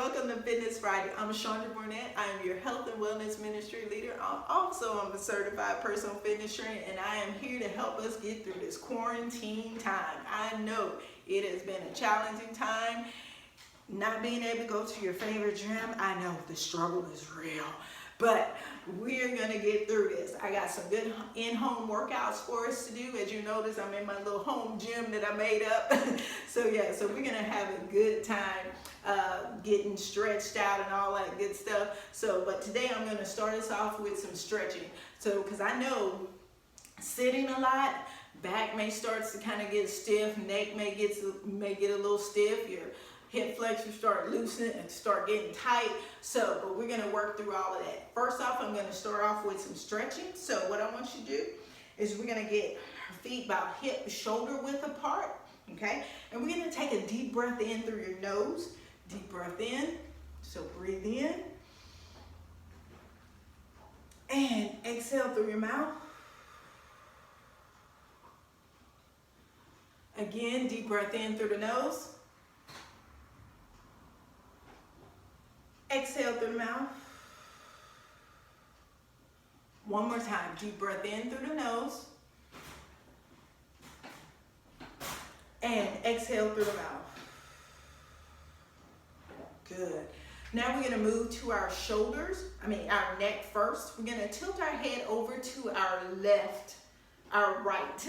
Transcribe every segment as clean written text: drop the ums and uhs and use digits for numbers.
welcome to Fitness Friday. I'm Chandra Burnett. I am your health and wellness ministry leader. I'm a certified personal fitness trainer, and I am here to help us get through this quarantine time. I know it has been a challenging time. Not being able to go to your favorite gym, I know the struggle is real. But we're going to get through this. I got some good in-home workouts for us to do. As you notice, I'm in my little home gym that I made up. So we're going to have a good time getting stretched out and all that good stuff. But today I'm going to start us off with some stretching. Because I know sitting a lot, back may start to kind of get stiff, neck may get a little stiff, your hip flexors start loosening and start getting tight. But we're going to work through all of that. First off, I'm going to start off with some stretching. So what I want you to do is we're going to get our feet about hip shoulder width apart, okay? And we're going to take a deep breath in through your nose. Deep breath in. So breathe in. And exhale through your mouth. Again, deep breath in through the nose. Exhale through the mouth. One more time. Deep breath in through the nose. And exhale through the mouth. Good. Now we're going to move to our our neck first. We're going to tilt our head over to our right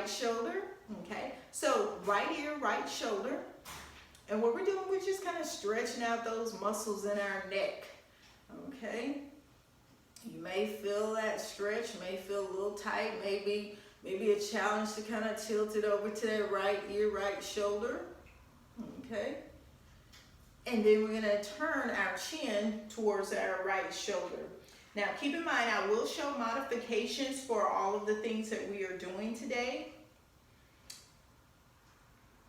shoulder. Okay. So right ear, right shoulder. And what we're doing, we're just kind of stretching out those muscles in our neck, okay? You may feel that stretch, may feel a little tight, maybe a challenge to kind of tilt it over to that right ear, right shoulder, okay? And then we're gonna turn our chin towards our right shoulder. Now, keep in mind, I will show modifications for all of the things that we are doing today.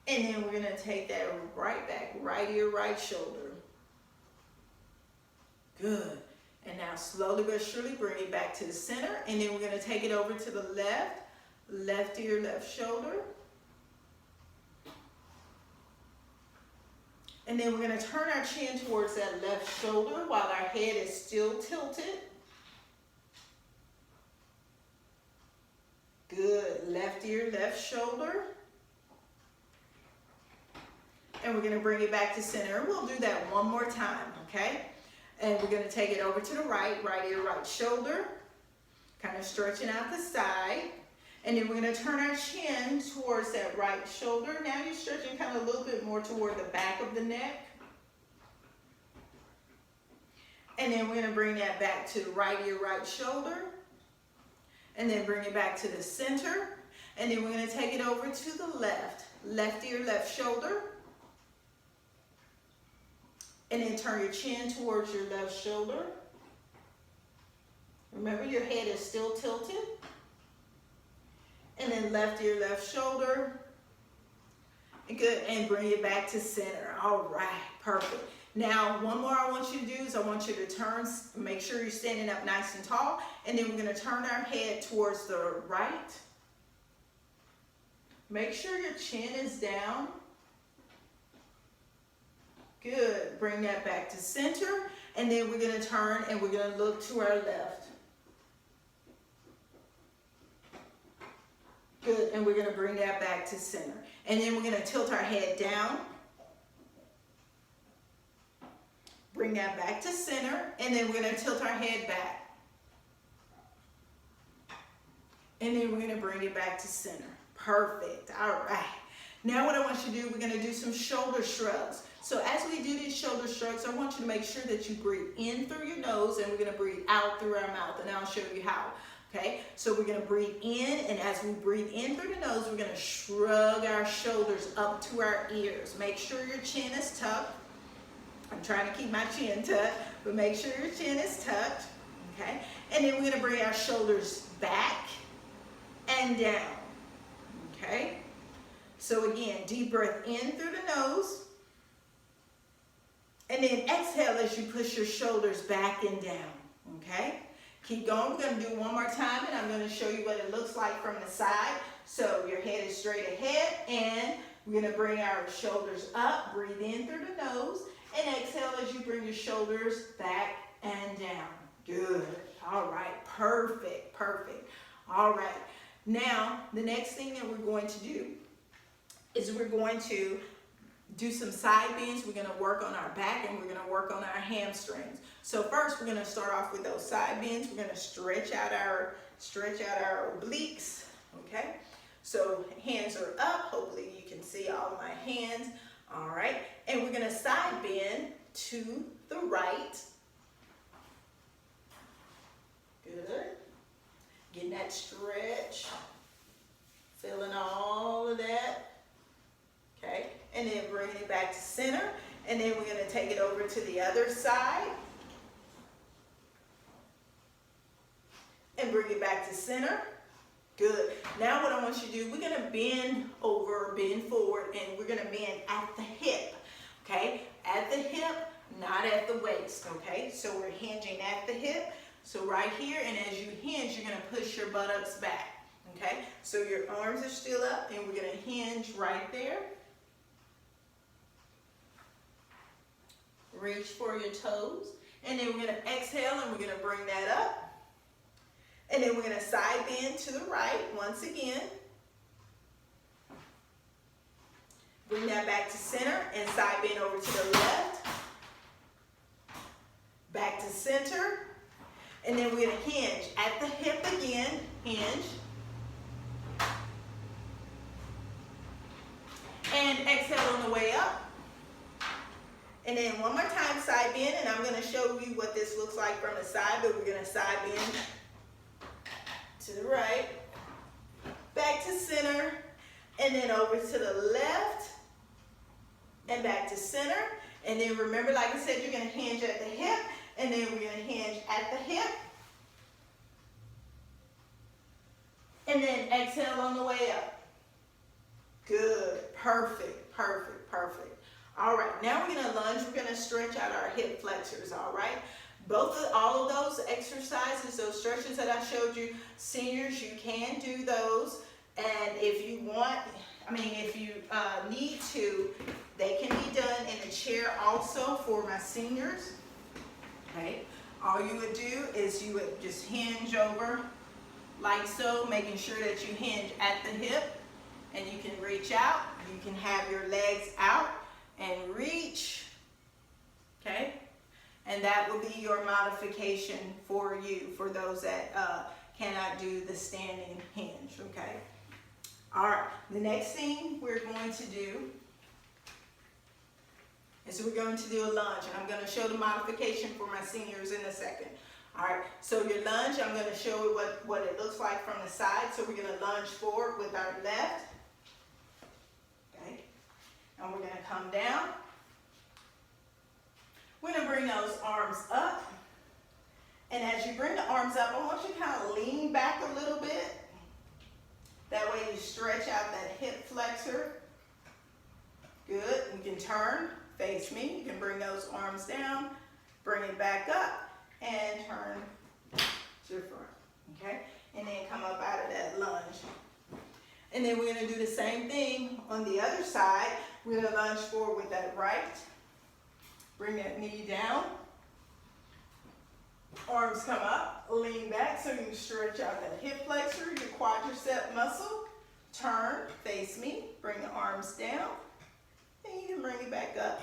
And then we're going to take that right back, right ear, right shoulder. Good. And now slowly but surely bring it back to the center. And then we're going to take it over to the left ear, left shoulder. And then we're going to turn our chin towards that left shoulder while our head is still tilted. Good. Left ear, left shoulder. And we're going to bring it back to center. And we'll do that one more time, okay? And we're going to take it over to the right ear, right shoulder. Kind of stretching out the side. And then we're going to turn our chin towards that right shoulder. Now you're stretching kind of a little bit more toward the back of the neck. And then we're going to bring that back to the right ear, right shoulder. And then bring it back to the center. And then we're going to take it over to the left ear, left shoulder. And then turn your chin towards your left shoulder. Remember, your head is still tilted. And then left ear, left shoulder. Good, and bring it back to center. All right, perfect. Now, one more I want you to do is I want you to turn, make sure you're standing up nice and tall. And then we're going to turn our head towards the right. Make sure your chin is down. Good. Bring that back to center. And then we're going to turn and we're going to look to our left. Good. And we're going to bring that back to center. And then we're going to tilt our head down. Bring that back to center. And then we're going to tilt our head back. And then we're going to bring it back to center. Perfect. All right. Now what I want you to do, we're going to do some shoulder shrugs. So as we do these shoulder shrugs, I want you to make sure that you breathe in through your nose and we're going to breathe out through our mouth. And I'll show you how. Okay? So we're going to breathe in, and as we breathe in through the nose, we're going to shrug our shoulders up to our ears. Make sure your chin is tucked. I'm trying to keep my chin tucked, but make sure your chin is tucked. Okay? And then we're going to bring our shoulders back and down. Okay? So again, deep breath in through the nose. And then exhale as you push your shoulders back and down. Okay? Keep going. We're going to do one more time, and I'm going to show you what it looks like from the side. So your head is straight ahead, and We're gonna bring our shoulders up, breathe in through the nose, and exhale as you bring your shoulders back and down. Good. All right, perfect, perfect. All right, now the next thing that we're going to do is we're going to do some side bends. We're gonna work on our back and we're gonna work on our hamstrings. So first we're gonna start off with those side bends. We're gonna stretch out our obliques, okay? So hands are up, hopefully you can see all of my hands. All right, and we're gonna side bend to the right. Good. Getting that stretch, feeling all of that. Okay, and then bringing it back to center, and then we're gonna take it over to the other side. And bring it back to center. Good. Now what I want you to do, we're gonna bend over, bend forward, and we're gonna bend at the hip, okay? At the hip, not at the waist, okay? So we're hinging at the hip. So right here, and as you hinge, you're gonna push your buttocks back, okay? So your arms are still up, and we're gonna hinge right there. Reach for your toes, and then we're gonna exhale, and we're gonna bring that up. And then we're going to side bend to the right once again. Bring that back to center and side bend over to the left. Back to center. And then we're going to hinge at the hip again. Hinge. And exhale on the way up. And then one more time, side bend. And I'm going to show you what this looks like from the side, but we're going to side bend to the right, back to center, and then over to the left, and back to center. And then remember, like I said, you're going to hinge at the hip, and then we're going to hinge at the hip. And then exhale on the way up. Good. Perfect, perfect, perfect. All right, now we're going to lunge. We're going to stretch out our hip flexors, all right? All of those exercises, those stretches that I showed you, seniors, you can do those. And if you want, if you need to, they can be done in a chair also for my seniors. Okay. All you would do is you would just hinge over like so, making sure that you hinge at the hip, and you can reach out. You can have your legs out and reach. Okay. And that will be your modification for you, for those that cannot do the standing hinge, okay? All right, the next thing we're going to do is we're going to do a lunge. And I'm going to show the modification for my seniors in a second. All right, so your lunge, I'm going to show you what it looks like from the side. So we're going to lunge forward with our left, okay? And we're going to come down. We're going to bring those arms up. And as you bring the arms up, I want you to kind of lean back a little bit. That way you stretch out that hip flexor. Good. You can turn, face me. You can bring those arms down, bring it back up, and turn to the front. Okay? And then come up out of that lunge. And then we're going to do the same thing on the other side. We're going to lunge forward with that right. Bring that knee down. Arms come up, lean back so you can stretch out that hip flexor, your quadricep muscle. Turn, face me, bring the arms down. And you can bring it back up.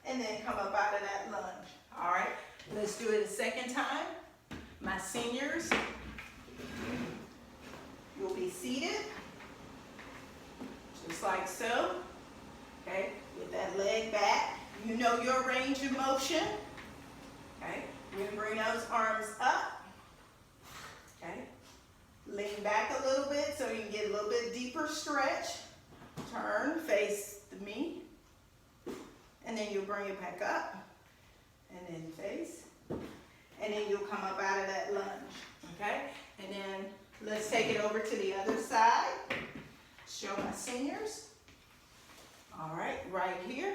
And then come up out of that lunge. All right, let's do it a second time. My seniors, you'll be seated, just like so. Okay, with that leg back. You know your range of motion. Okay, we're going to bring those arms up. Okay, lean back a little bit so you can get a little bit deeper stretch. Turn, face me, and then you'll bring it back up, and then face, and then you'll come up out of that lunge. Okay, and then let's take it over to the other side. Show my seniors. All right, right here.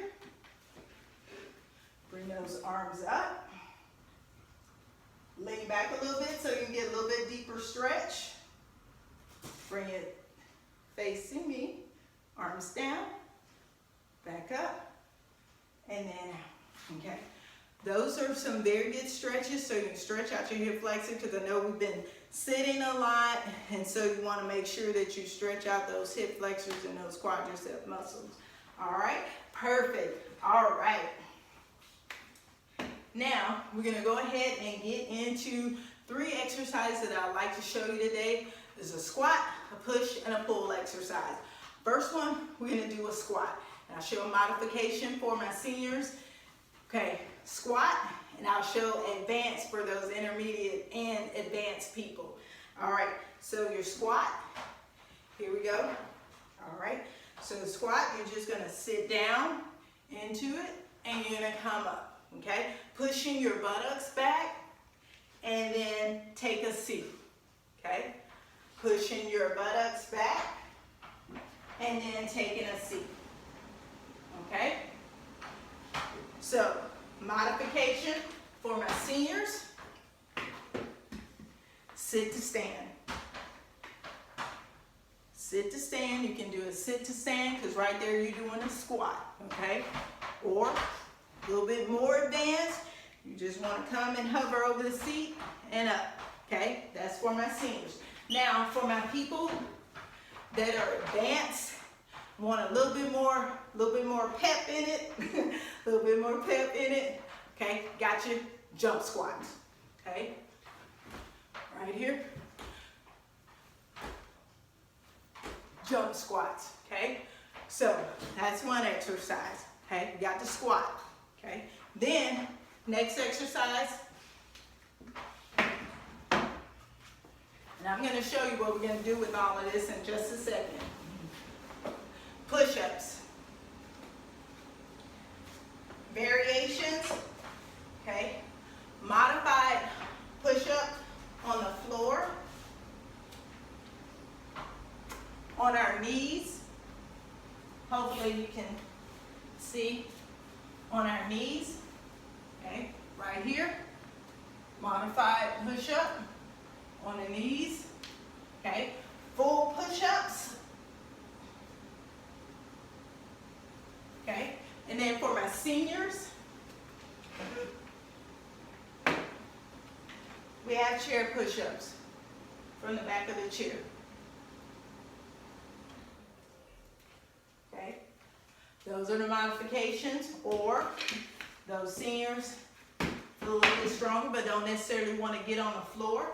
Bring those arms up. Lean back a little bit so you can get a little bit deeper stretch. Bring it facing me. Arms down, back up, and then out, okay? Those are some very good stretches, so you can stretch out your hip flexor because I know we've been sitting a lot, and so you want to make sure that you stretch out those hip flexors and those quadricep muscles. All right, perfect. All right. Now, we're going to go ahead and get into 3 exercises that I'd like to show you today. There's a squat, a push, and a pull exercise. First one, we're going to do a squat. And I'll show a modification for my seniors. Okay, squat, and I'll show advanced for those intermediate and advanced people. All right, so your squat, here we go. All right, so the squat, you're just going to sit down into it, and you're going to come up, okay? Pushing your buttocks back, and then take a seat, okay? Pushing your buttocks back, and then taking a seat, okay? So, modification for my seniors, sit to stand. Sit to stand, you can do a sit to stand because right there you're doing a squat, okay? Or a little bit more advanced, you just want to come and hover over the seat and up, okay? That's for my seniors. Now, for my people that are advanced, want a little bit more pep in it, a little bit more pep in it, okay? Got your jump squats, okay? Right here. Jump squats, okay? So that's one exercise, okay? You got the squat, okay? Then, next exercise, and I'm gonna show you what we're gonna do with all of this in just a second. Push-ups. Variations, okay? Modified push-up on the floor, on our knees. Hopefully you can see on our knees, okay? Right here, modified push-up on the knees, okay? Full push-ups, okay? And then for my seniors, we have chair push-ups from the back of the chair. Okay? Those are the modifications, or those seniors feel a little bit stronger but don't necessarily want to get on the floor.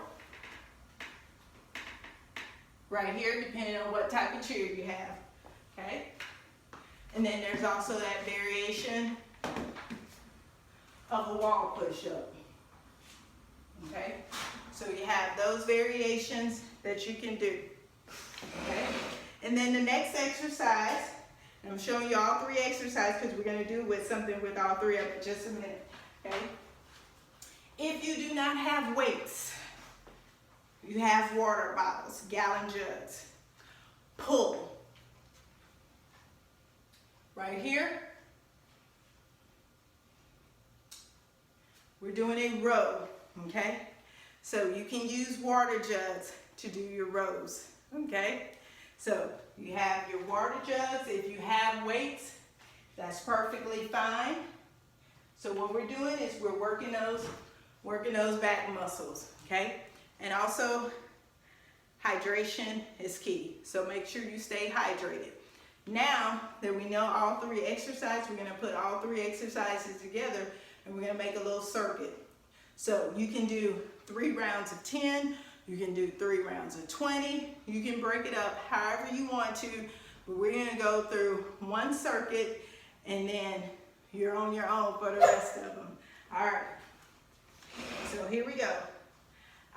Right here, depending on what type of chair you have. Okay? And then there's also that variation of a wall push-up. Okay? So you have those variations that you can do. Okay? And then the next exercise, and I'm showing you all 3 exercises because we're going to do something with all 3 of them in just a minute. Okay? If you do not have weights, you have water bottles, gallon jugs, pull. Right here, we're doing a row, okay? So you can use water jugs to do your rows, okay? So you have your water jugs. If you have weights, that's perfectly fine. So what we're doing is we're working those back muscles, okay? And also, hydration is key. So make sure you stay hydrated. Now that we know all 3 exercises, we're going to put all 3 exercises together and we're going to make a little circuit. So you can do 3 rounds of 10, you can do 3 rounds of 20, you can break it up however you want to, but we're going to go through one circuit and then you're on your own for the rest of them. All right, so here we go.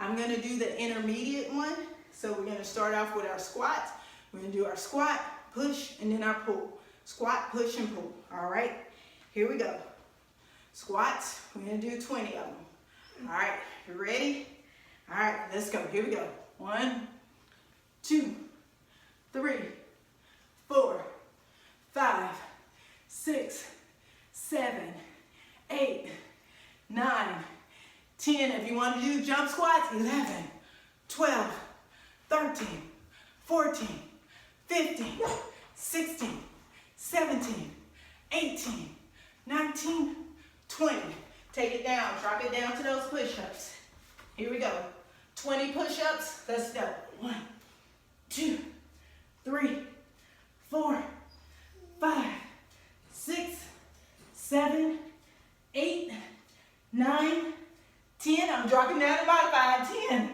I'm going to do the intermediate one. So we're going to start off with our squats. We're going to do our squat, push, and then our pull. Squat, push, and pull. All right, here we go. Squats, we're going to do 20 of them. All right, you ready? All right, let's go. Here we go. 1, 2, 3, 4, 5, 6, 7, 8, 9, 10. If you want to do jump squats, 11, 12, 13, 14, 15, 16, 17, 18, 19, 20. Take it down, drop it down to those push-ups. Here we go. 20 push-ups, let's go. 1, 2, 3, 4, 5, 6, 7, 8, 9, 10. I'm dropping down to modified. 10,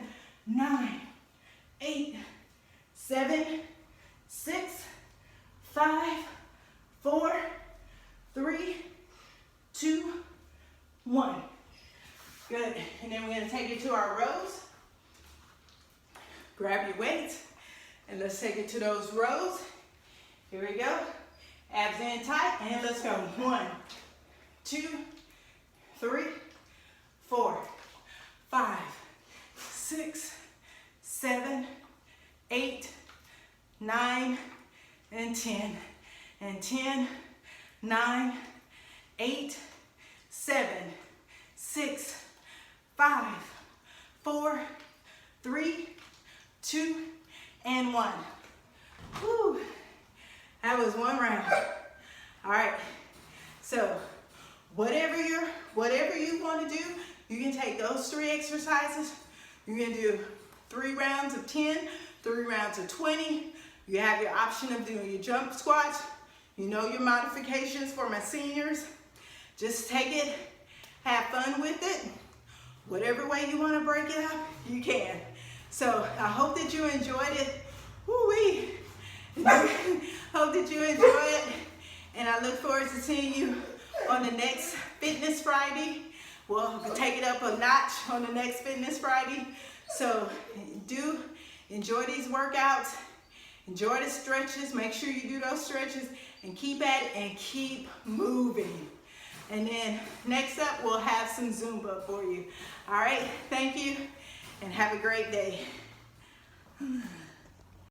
9, 8, 7, 6, 5, 4, 3, 2, 1. Good. And then we're going to take it to our rows. Grab your weights and let's take it to those rows. Here we go. Abs in tight and let's go. 1, 2, 3, 4, 5, 6, 7, 8, 9, and 10. And 10, 9, 8, 7, 6, 5, 4, 3, 2, and 1. Whew. That was one round. All right. So whatever you want to do, you can take those 3 exercises. You can do 3 rounds of 10, 3 rounds of 20. You have your option of doing your jump squats. You know your modifications for my seniors. Just take it, have fun with it. Whatever way you want to break it up, you can. So I hope that you enjoyed it. Woo-wee. Hope that you enjoy it. And I look forward to seeing you on the next Fitness Friday. We'll take it up a notch on the next Fitness Friday. So do enjoy these workouts. Enjoy the stretches. Make sure you do those stretches and keep at it and keep moving. And then next up, we'll have some Zumba for you. All right, thank you and have a great day.